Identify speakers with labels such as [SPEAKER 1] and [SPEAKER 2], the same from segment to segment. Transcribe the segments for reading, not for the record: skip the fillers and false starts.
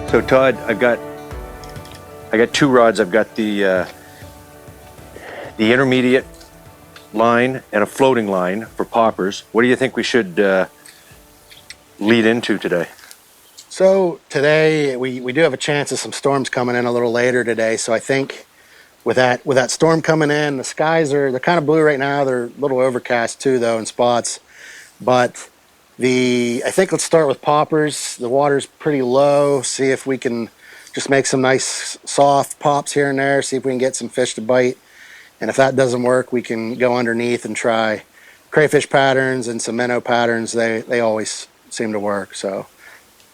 [SPEAKER 1] So Todd, I got two rods. I've got the intermediate line and a floating line for poppers. What do you think we should lead into today?
[SPEAKER 2] So today we do have a chance of some storms coming in a little later today. So I think with that storm coming in, the skies they're kind of blue right now. They're a little overcast too, though, in spots. But I think let's start with poppers. The water's pretty low. See if we can just make some nice soft pops here and there. See if we can get some fish to bite. And if that doesn't work, we can go underneath and try crayfish patterns and some minnow patterns. They always seem to work. So,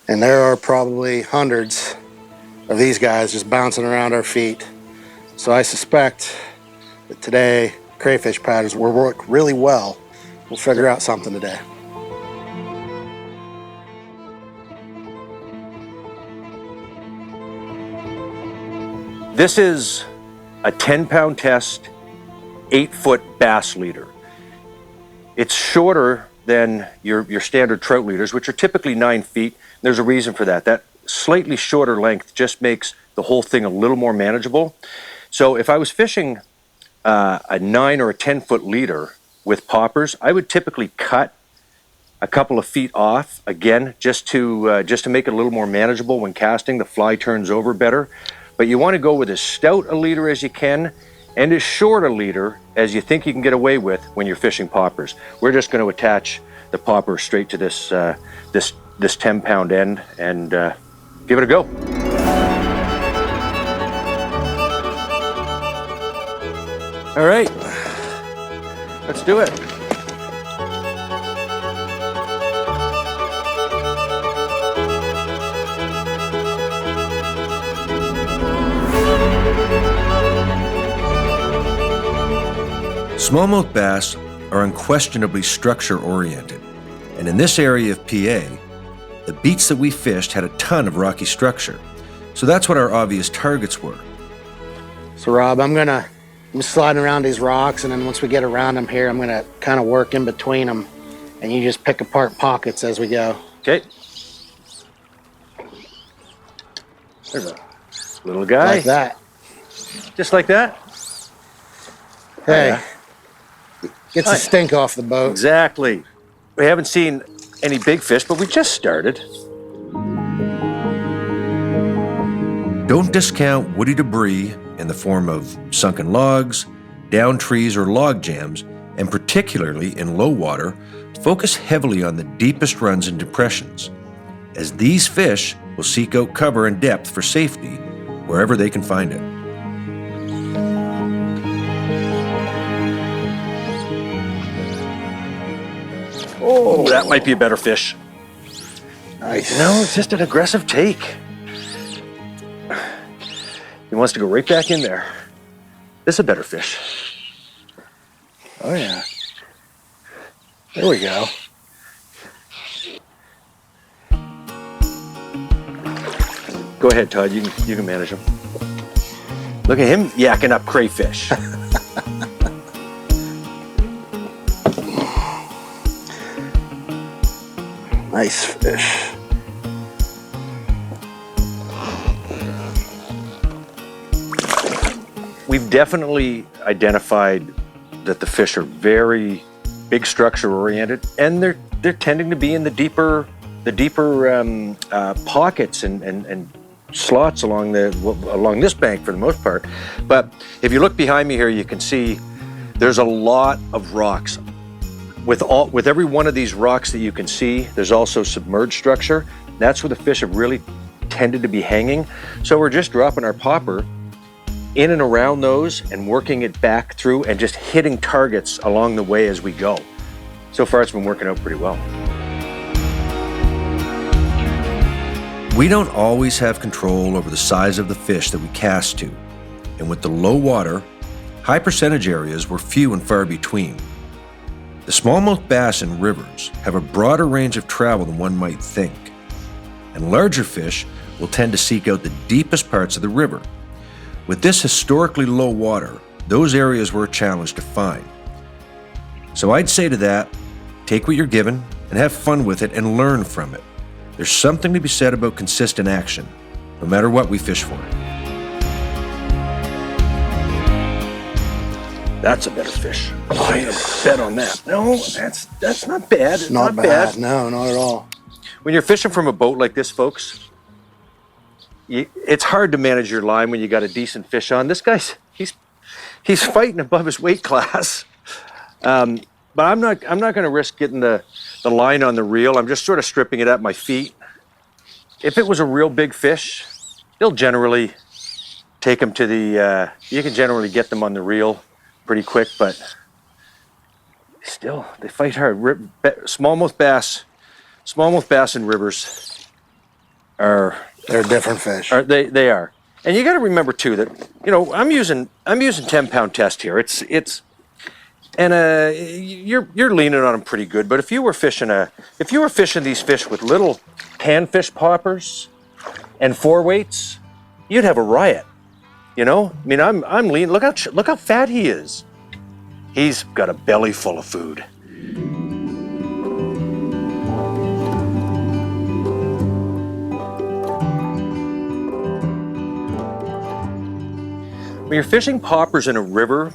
[SPEAKER 2] and there are probably hundreds of these guys just bouncing around our feet. So I suspect that today crayfish patterns will work really well. We'll figure out something today.
[SPEAKER 1] This is a 10-pound test, 8-foot bass leader. It's shorter than your standard trout leaders, which are typically 9 feet. There's a reason for that. That slightly shorter length just makes the whole thing a little more manageable. So if I was fishing a 9 or a 10-foot leader with poppers, I would typically cut a couple of feet off, again, just to make it a little more manageable when casting. The fly turns over better. But you want to go with as stout a leader as you can and as short a leader as you think you can get away with when you're fishing poppers. We're just going to attach the popper straight to this 10-pound end and give it a go. All right, let's do it.
[SPEAKER 3] Smallmouth bass are unquestionably structure-oriented, and in this area of PA, the beats that we fished had a ton of rocky structure, so that's what our obvious targets were.
[SPEAKER 2] So Rob, I'm sliding around these rocks, and then once we get around them here, I'm gonna kind of work in between them, and you just pick apart pockets as we go.
[SPEAKER 1] Okay. There's a little guy.
[SPEAKER 2] Like that.
[SPEAKER 1] Just like that?
[SPEAKER 2] Hey.
[SPEAKER 1] Oh, yeah.
[SPEAKER 2] Gets the stink off the boat.
[SPEAKER 1] Exactly. We haven't seen any big fish, but we just started.
[SPEAKER 3] Don't discount woody debris in the form of sunken logs, downed trees, or log jams, and particularly in low water, focus heavily on the deepest runs and depressions, as these fish will seek out cover and depth for safety wherever they can find it.
[SPEAKER 1] Oh, that might be a better fish.
[SPEAKER 2] Nice.
[SPEAKER 1] No, it's just an aggressive take. He wants to go right back in there. This is a better fish.
[SPEAKER 2] Oh yeah. There we go.
[SPEAKER 1] Go ahead, Todd. You can manage him. Look at him yakking up crayfish.
[SPEAKER 2] Nice fish.
[SPEAKER 1] We've definitely identified that the fish are very big structure oriented, and they're tending to be in the deeper pockets and slots along this bank for the most part. But if you look behind me here, you can see there's a lot of rocks. With every one of these rocks that you can see, there's also submerged structure. That's where the fish have really tended to be hanging. So we're just dropping our popper in and around those and working it back through and just hitting targets along the way as we go. So far, it's been working out pretty well.
[SPEAKER 3] We don't always have control over the size of the fish that we cast to, and with the low water, high percentage areas were few and far between. The smallmouth bass in rivers have a broader range of travel than one might think, and larger fish will tend to seek out the deepest parts of the river. With this historically low water, those areas were a challenge to find. So I'd say to that, take what you're given and have fun with it and learn from it. There's something to be said about consistent action, no matter what we fish for.
[SPEAKER 1] That's a better fish. I bet on that. No, that's not bad. It's
[SPEAKER 2] Not bad. No, not at all.
[SPEAKER 1] When you're fishing from a boat like this, folks, it's hard to manage your line when you got a decent fish on. This guy's he's fighting above his weight class. But I'm not going to risk getting the line on the reel. I'm just sort of stripping it at my feet. If it was a real big fish, they'll generally take them to the. You can generally get them on the reel pretty quick, but still they fight hard. Smallmouth bass and rivers are.
[SPEAKER 2] They're a different fish.
[SPEAKER 1] They are, and you got to remember too that I'm using 10-pound test here. And you're leaning on them pretty good. But if you were fishing these fish with little panfish poppers and 4-weights, you'd have a riot. I mean, I'm lean. Look how fat he is. He's got a belly full of food. When you're fishing poppers in a river,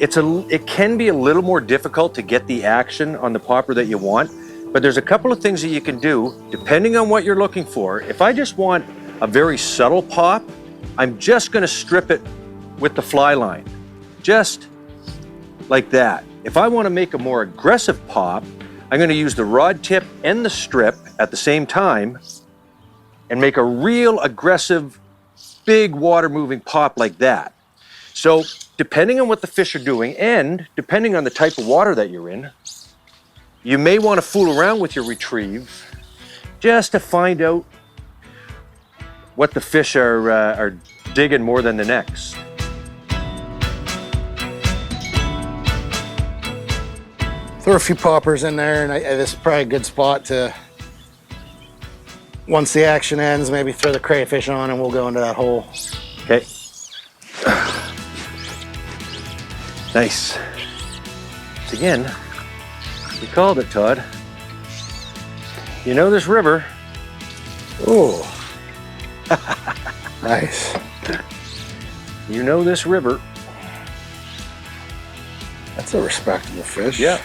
[SPEAKER 1] it can be a little more difficult to get the action on the popper that you want, but there's a couple of things that you can do depending on what you're looking for. If I just want a very subtle pop, I'm just going to strip it with the fly line, just like that. If I want to make a more aggressive pop, I'm going to use the rod tip and the strip at the same time and make a real aggressive, big water moving pop like that. So depending on what the fish are doing and depending on the type of water that you're in, you may want to fool around with your retrieve just to find out what the fish are digging more than the next.
[SPEAKER 2] Throw a few poppers in there, and this is probably a good spot to, once the action ends, maybe throw the crayfish on and we'll go into that hole.
[SPEAKER 1] Okay. Nice. Once again, you called it, Todd. You know this river.
[SPEAKER 2] Ooh. Nice.
[SPEAKER 1] You know this river.
[SPEAKER 2] That's a respectable fish.
[SPEAKER 1] Yeah.